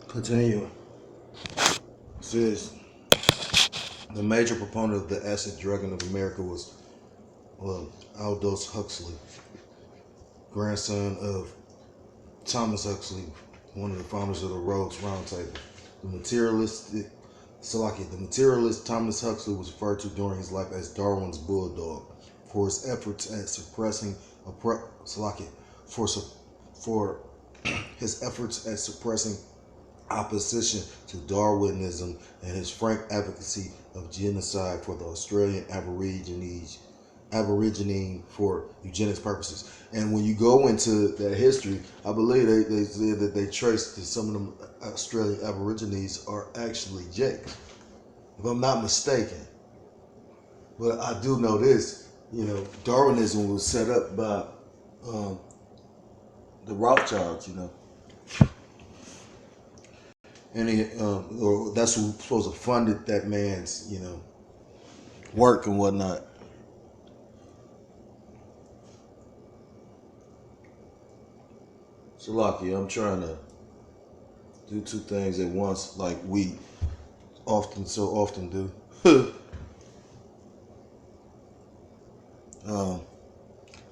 Continuing. Says the major proponent of the acid drugging of America was Aldous Huxley, grandson of Thomas Huxley, one of the founders of the Rhodes Roundtable. The materialist Thomas Huxley was referred to during his life as Darwin's bulldog for his efforts at suppressing for his efforts at suppressing opposition to Darwinism and his frank advocacy of genocide for the Australian Aborigine for eugenics purposes. And when you go into that history, I believe they said that they traced that some of them Australian Aborigines are actually Jakes, if I'm not mistaken. But I do know this, Darwinism was set up by the Rothschilds, and or that's who supposed to funded that man's, work and whatnot. So, Lucky, I'm trying to do two things at once, like we so often do.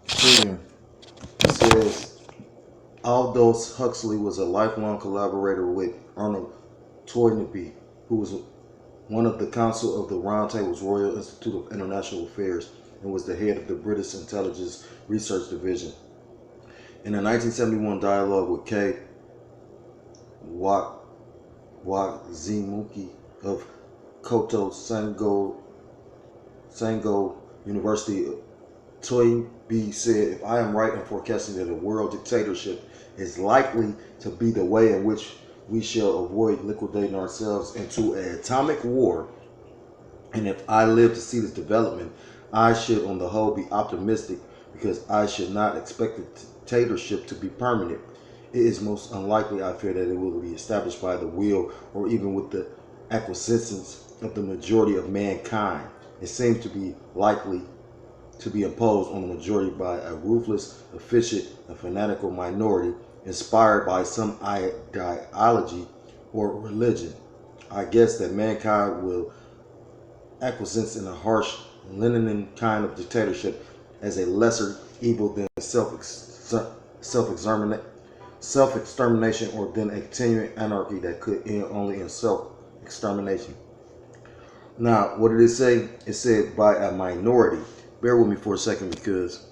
Here it says Aldous Huxley was a lifelong collaborator with Arnold Toynbee, who was one of the council of the Round Table's Royal Institute of International Affairs and was the head of the British Intelligence Research Division. In a 1971 dialogue with K. Wazimuki of Koto Sango University, Toynbee said, "If I am right in forecasting that a world dictatorship is likely to be the way in which we shall avoid liquidating ourselves into an atomic war, and if I live to see this development, I should on the whole be optimistic because I should not expect the dictatorship to be permanent. It is most unlikely, I fear, that it will be established by the will or even with the acquiescence of the majority of mankind. It seems to be likely to be imposed on the majority by a ruthless, efficient, and fanatical minority inspired by some ideology or religion. I guess that mankind will acquiesce in a harsh, Lenin kind of dictatorship as a lesser evil than self-extermination or than a continuing anarchy that could end only in self-extermination." Now, what did it say? It said by a minority. Bear with me for a second because